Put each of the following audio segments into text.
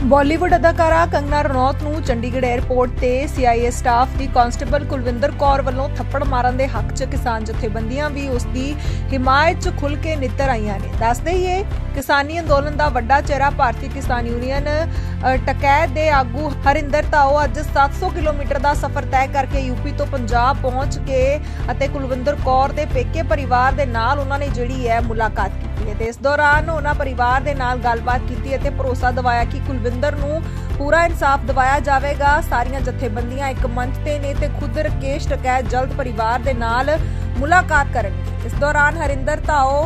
बॉलीवुड अदाकारा कंगना रनौत ਨੂੰ ਚੰਡੀਗੜ੍ਹ 에ਅਰਪੋਰਟ ਤੇ ਸੀਆਈਏ ਸਟਾਫ ਦੀ ਕਾਂਸਟੇਬਲ ਕੁਲਵਿੰਦਰ ਕੌਰ ਵੱਲੋਂ ਥੱਪੜ ਮਾਰਨ ਦੇ ਹੱਕ 'ਚ ਕਿਸਾਨ ਜਥੇਬੰਦੀਆਂ ਵੀ ਉਸ ਦੀ ਹਿਮਾਇਤ 'ਚ ਖੁੱਲ੍ਹ ਕੇ ਨਿੱਤਰ ਆਈਆਂ ਨੇ। ਦੱਸਦੇ ਹੀ ਇਹ ਕਿਸਾਨੀ ਅੰਦੋਲਨ ਦਾ ਵੱਡਾ ਚਿਹਰਾ ਭਾਰਤੀ ਕਿਸਾਨ ਯੂਨੀਅਨ ਟਕੈਤ ਦੇ ਆਗੂ ਹਰਿੰਦਰ ਤਾਓ ਅੱਜ 700 ਕਿਲੋਮੀਟਰ ਦਾ ਸਫ਼ਰ ਤੈਅ ਕਰਕੇ ਯੂਪੀ ਤੋਂ ਪੰਜਾਬ ਪਹੁੰਚ ਕੇ ਅਤੇ ਕੁਲਵਿੰਦਰ ਕੌਰ ਦੇ ਪੇਕੇ ਪਰਿਵਾਰ ਦੇ ਨਾਲ ਉਹਨਾਂ ਨੇ ਜਿਹੜੀ ਹੈ ਮੁਲਾਕਾਤ ਕੀਤੀ ਹੈ ਤੇ ਇਸ ਦੌਰਾਨ ਉਹਨਾਂ ਪਰਿਵਾਰ ਦੇ ਨਾਲ ਗੱਲਬਾਤ ਕੀਤੀ ਅਤੇ ਭਰੋਸਾ ਦਿਵਾਇਆ ਕਿ ਕੁਲਵਿੰਦਰ ਨੂੰ पूरा इंसाफ दिवाया जाएगा। सारियां जथेबंदियां एक मंच ते ने ते खुद राकेश टकैत जल्द परिवार दे नाल मुलाकात करेंगे। इस दौरान हरिंदर ताओ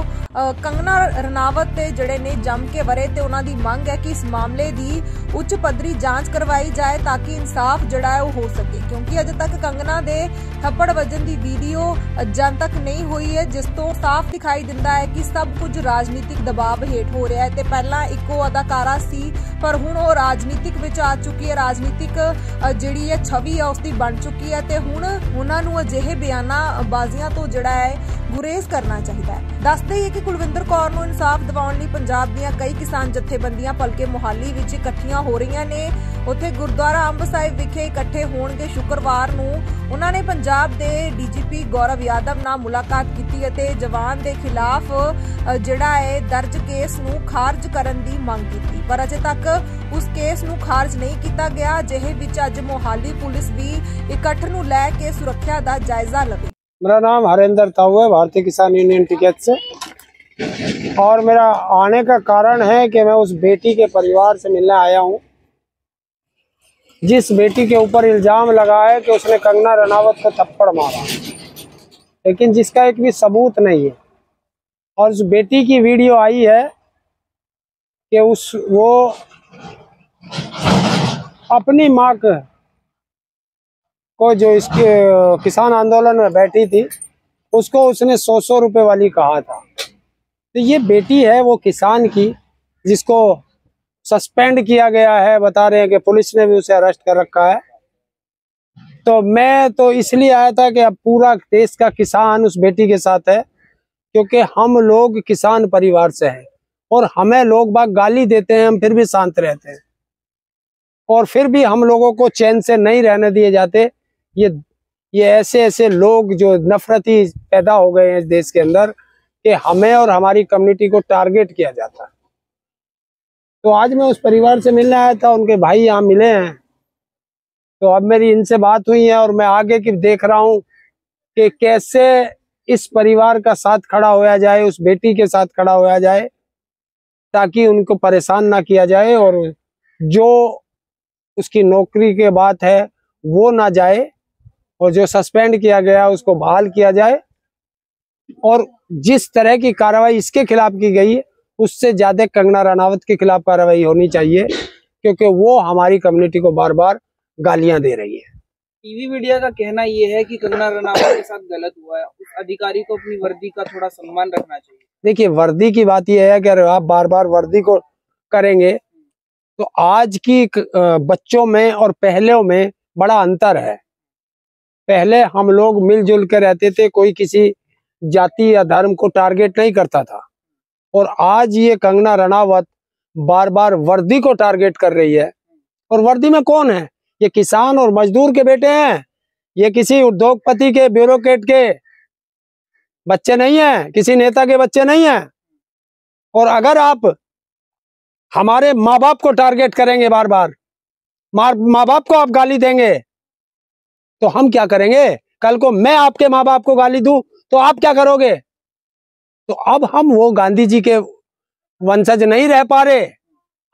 कंगना रनावत ते जड़े ने जम के वरे ते उन्हां दी मंग है कि इस मामले दी उच्च पद्धरी जांच करवाई जाए ताकि इंसाफ जड़ा है हो सके, क्योंकि अजे तक कंगना दे थप्पड़ वजन दी वीडियो जनतक नहीं हुई है, जिस तो साफ दिखाई दिंदा है कि सब कुछ राजनीतिक दबाव हेठ हो रहा है। ते पहला इको अदाकारा सी पर हुण ओह राजनीतिक विच आ चुकी है, राजनीतिक जिहड़ी है छवि है उसदी बन चुकी है ते हुण उन्हां नूं अजिहे बयाना बाजियां तो जड़ा है गुरेज करना चाहिए है। दसदे ही कि कुलविंदर कौर नूं इंसाफ दिवाउण लई पंजाब दीआं कई किसान जथेबंदियां भलके मोहाली विच इकट्ठियां हो रहीआं ने। उत्थे गुरुद्वारा अंब साहिब विखे इकट्ठे होणगे। शुक्रवार नूं उन्हां ने पंजाब दे डीजीपी गौरव यादव नाल मुलाकात कीती अते जवान दे खिलाफ जिहड़ा है दर्ज केस नूं खारज करन दी मंग कीती, पर अजे तक उस केस नूं खारज नहीं कीता गया। अजिहे विच अज मोहाली पुलिस भी इकट्ठ नूं लै के सुरक्षा दा जायजा लवे। मेरा नाम हरिंदर ताऊ है, भारतीय किसान यूनियन टिकैत से, और मेरा आने का कारण है कि मैं उस बेटी के परिवार से मिलने आया हूं जिस बेटी के ऊपर इल्जाम लगा है कि उसने कंगना रनावत को थप्पड़ मारा, लेकिन जिसका एक भी सबूत नहीं है। और उस बेटी की वीडियो आई है कि वो अपनी माँ को जो इसके किसान आंदोलन में बैठी थी उसको उसने 100 रुपए वाली कहा था। तो ये बेटी है वो किसान की, जिसको सस्पेंड किया गया है, बता रहे हैं कि पुलिस ने भी उसे अरेस्ट कर रखा है। तो मैं तो इसलिए आया था कि अब पूरा देश का किसान उस बेटी के साथ है, क्योंकि हम लोग किसान परिवार से हैं और हमें लोग बाग गाली देते हैं, हम फिर भी शांत रहते हैं, और फिर भी हम लोगों को चैन से नहीं रहने दिए जाते। ये ऐसे लोग जो नफरती पैदा हो गए हैं इस देश के अंदर कि हमें और हमारी कम्युनिटी को टारगेट किया जाता है। तो आज मैं उस परिवार से मिलने आया था, उनके भाई यहाँ मिले हैं, तो अब मेरी इनसे बात हुई है और मैं आगे की देख रहा हूँ कि कैसे इस परिवार का साथ खड़ा होया जाए, उस बेटी के साथ खड़ा होया जाए, ताकि उनको परेशान ना किया जाए और जो उसकी नौकरी के बात है वो ना जाए, और जो सस्पेंड किया गया उसको बहाल किया जाए, और जिस तरह की कार्रवाई इसके खिलाफ की गई है उससे ज्यादा कंगना रनावत के खिलाफ कार्रवाई होनी चाहिए, क्योंकि वो हमारी कम्युनिटी को बार बार गालियां दे रही है। टीवी मीडिया का कहना ये है कि कंगना रनावत के साथ गलत हुआ है, उस अधिकारी को अपनी वर्दी का थोड़ा सम्मान रखना चाहिए। देखिए, वर्दी की बात यह है कि अगर आप बार बार वर्दी को करेंगे तो आज की बच्चों में और पहले में बड़ा अंतर है। पहले हम लोग मिलजुल के रहते थे, कोई किसी जाति या धर्म को टारगेट नहीं करता था, और आज ये कंगना रनावत बार बार वर्दी को टारगेट कर रही है। और वर्दी में कौन है? ये किसान और मजदूर के बेटे हैं, ये किसी उद्योगपति के ब्यूरोक्रेट के बच्चे नहीं हैं, किसी नेता के बच्चे नहीं हैं। और अगर आप हमारे माँ बाप को टारगेट करेंगे, बार बार माँ बाप को आप गाली देंगे, तो हम क्या करेंगे? कल को मैं आपके माँ बाप को गाली दूं तो आप क्या करोगे? तो अब हम वो गांधी जी के वंशज नहीं रह पा रहे।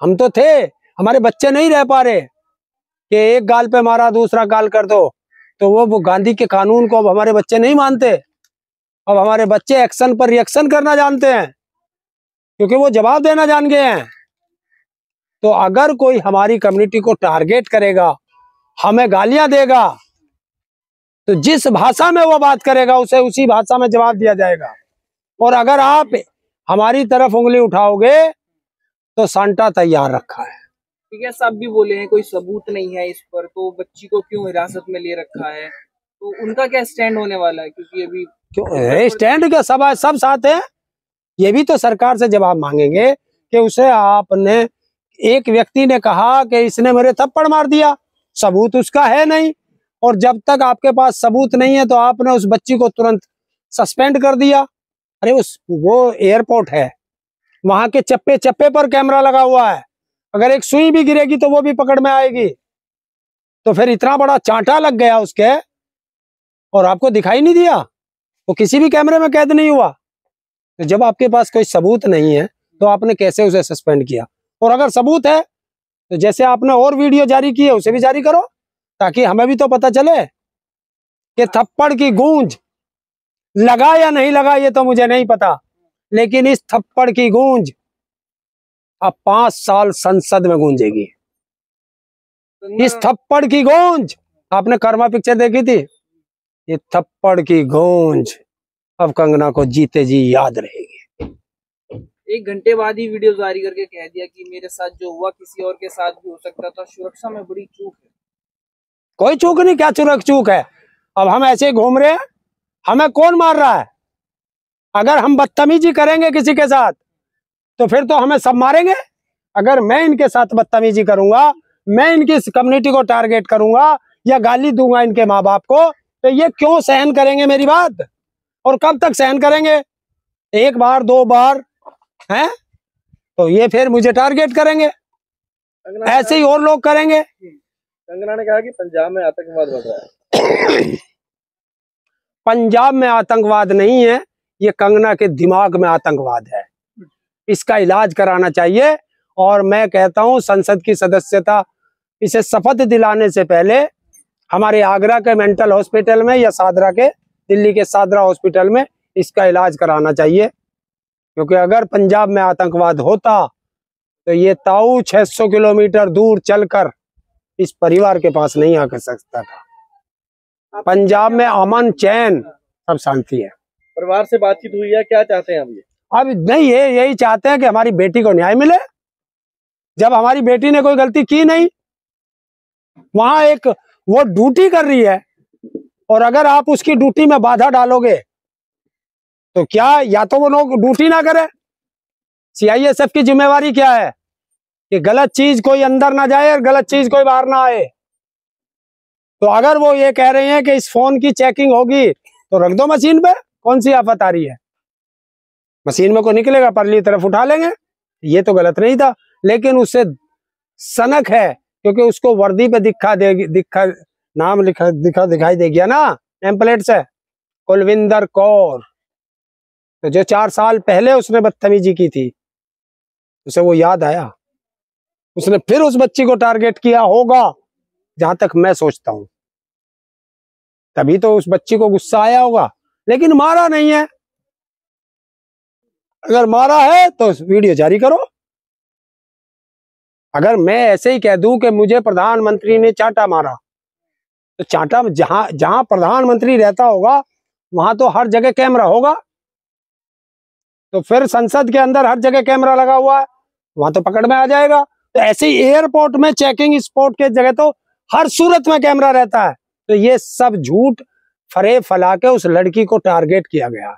हम तो थे, हमारे बच्चे नहीं रह पा रहे कि एक गाल पे मारा दूसरा गाल कर दो। तो वो गांधी के कानून को अब हमारे बच्चे नहीं मानते। अब हमारे बच्चे एक्शन पर रिएक्शन करना जानते हैं, क्योंकि वो जवाब देना जान गए हैं। तो अगर कोई हमारी कम्युनिटी को टारगेट करेगा, हमें गालियां देगा, तो जिस भाषा में वो बात करेगा उसे उसी भाषा में जवाब दिया जाएगा। और अगर आप हमारी तरफ उंगली उठाओगे तो सांटा तैयार रखा है। ठीक है, सब भी बोले हैं कोई सबूत नहीं है इस पर, तो बच्ची को क्यों हिरासत में ले रखा है, तो उनका क्या स्टैंड होने वाला है? क्योंकि अभी क्यों स्टैंड क्या, सब साथ है। ये भी तो सरकार से जवाब मांगेंगे कि उसे आपने एक व्यक्ति ने कहा कि इसने मेरे थप्पड़ मार दिया, सबूत उसका है नहीं, और जब तक आपके पास सबूत नहीं है तो आपने उस बच्ची को तुरंत सस्पेंड कर दिया। अरे वो एयरपोर्ट है, वहां के चप्पे चप्पे पर कैमरा लगा हुआ है, अगर एक सुई भी गिरेगी तो वो भी पकड़ में आएगी। तो फिर इतना बड़ा चांटा लग गया उसके और आपको दिखाई नहीं दिया, वो किसी भी कैमरे में कैद नहीं हुआ। तो जब आपके पास कोई सबूत नहीं है तो आपने कैसे उसे सस्पेंड किया? और अगर सबूत है तो जैसे आपने और वीडियो जारी की है उसे भी जारी करो, ताकि हमें भी तो पता चले कि थप्पड़ की गूंज लगा या नहीं लगा ये तो मुझे नहीं पता, लेकिन इस थप्पड़ की गूंज अब 5 साल संसद में गूंजेगी। इस थप्पड़ की गूंज, आपने कर्मा पिक्चर देखी थी, ये थप्पड़ की गूंज अब कंगना को जीते जी याद रहेगी। 1 घंटे बाद ही वीडियो जारी करके कह दिया कि मेरे साथ जो हुआ किसी और के साथ भी हो सकता था, सुरक्षा में बड़ी चूक है। कोई चूक नहीं, क्या चूक है? अब हम ऐसे घूम रहे हैं, हमें कौन मार रहा है? अगर हम बदतमीजी करेंगे किसी के साथ तो फिर तो हमें सब मारेंगे। अगर मैं इनके साथ बदतमीजी करूंगा, मैं इनकी कम्युनिटी को टारगेट करूंगा या गाली दूंगा इनके माँ बाप को, तो ये क्यों सहन करेंगे मेरी बात? और कब तक सहन करेंगे? 1 बार 2 बार हैं तो ये फिर मुझे टारगेट करेंगे, ऐसे ही और लोग करेंगे। कंगना ने कहा कि पंजाब में आतंकवाद बढ़ रहा है। पंजाब में आतंकवाद नहीं है, ये कंगना के दिमाग में आतंकवाद है, इसका इलाज कराना चाहिए। और मैं कहता हूं संसद की सदस्यता इसे शपथ दिलाने से पहले हमारे आगरा के मेंटल हॉस्पिटल में या सादरा के दिल्ली के सादरा हॉस्पिटल में इसका इलाज कराना चाहिए, क्योंकि अगर पंजाब में आतंकवाद होता तो ये ताऊ 600 किलोमीटर दूर चलकर इस परिवार के पास नहीं आकर सकता था। पंजाब में अमन चैन सब शांति है। परिवार से बातचीत हुई है, क्या चाहते हैं हम? अब नहीं, ये यही चाहते हैं कि हमारी बेटी को न्याय मिले। जब हमारी बेटी ने कोई गलती की नहीं, वहां एक वो ड्यूटी कर रही है, और अगर आप उसकी ड्यूटी में बाधा डालोगे तो क्या, या तो वो लोग ड्यूटी ना करे। सीआईएसएफ की जिम्मेवारी क्या है कि गलत चीज कोई अंदर ना जाए और गलत चीज कोई बाहर ना आए। तो अगर वो ये कह रहे हैं कि इस फोन की चेकिंग होगी तो रख दो मशीन पे, कौन सी आफत आ रही है? मशीन में कोई निकलेगा, परली तरफ उठा लेंगे, ये तो गलत नहीं था। लेकिन उससे सनक है, क्योंकि उसको वर्दी पे नाम दिखाई दे गया ना, नेम प्लेट से, कुलविंदर कौर। तो जो 4 साल पहले उसने बदतमीजी की थी, उसे वो याद आया, उसने फिर उस बच्ची को टारगेट किया होगा, जहां तक मैं सोचता हूं। तभी तो उस बच्ची को गुस्सा आया होगा, लेकिन मारा नहीं है। अगर मारा है तो वीडियो जारी करो। अगर मैं ऐसे ही कह दूं कि मुझे प्रधानमंत्री ने चांटा मारा, तो चांटा जहां प्रधानमंत्री रहता होगा वहां तो हर जगह कैमरा होगा। तो फिर संसद के अंदर हर जगह कैमरा लगा हुआ है, वहां तो पकड़ में आ जाएगा। तो ऐसे ही एयरपोर्ट में चेकिंग स्पॉट के जगह तो हर सूरत में कैमरा रहता है। तो ये सब झूठ फरे फैला के उस लड़की को टारगेट किया गया।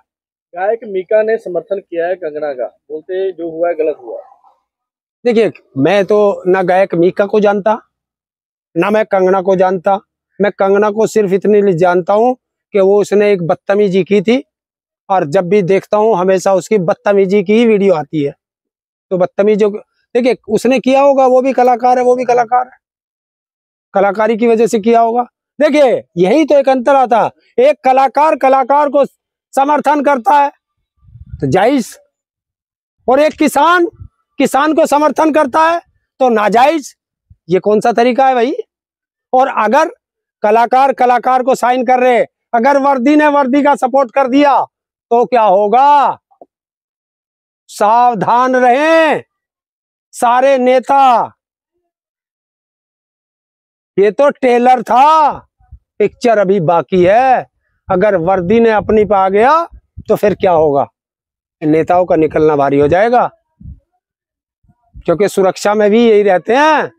गायक मीका ने समर्थन किया है कंगना का, बोलते जो हुआ है गलत हुआ। देखिए, मैं तो ना गायक मीका को जानता, ना मैं कंगना को जानता। मैं कंगना को सिर्फ इतनी जानता हूं कि वो उसने एक बदतमीजी की थी, और जब भी देखता हूं हमेशा उसकी बदतमीजी की ही वीडियो आती है। तो बदतमीजी, देखिए उसने किया होगा, वो भी कलाकार है, वो भी कलाकार है, कलाकारी की वजह से किया होगा। देखिए यही तो एक अंतर आता है, एक कलाकार को समर्थन करता है तो जायज, और एक किसान को समर्थन करता है तो नाजायज। ये कौन सा तरीका है भाई? और अगर कलाकार को साइन कर रहे, अगर वर्दी ने वर्दी का सपोर्ट कर दिया तो क्या होगा? सावधान रहें सारे नेता, ये तो ट्रेलर था, पिक्चर अभी बाकी है। अगर वर्दी ने अपनी पे आ गया तो फिर क्या होगा? नेताओं का निकलना भारी हो जाएगा, क्योंकि सुरक्षा में भी यही रहते हैं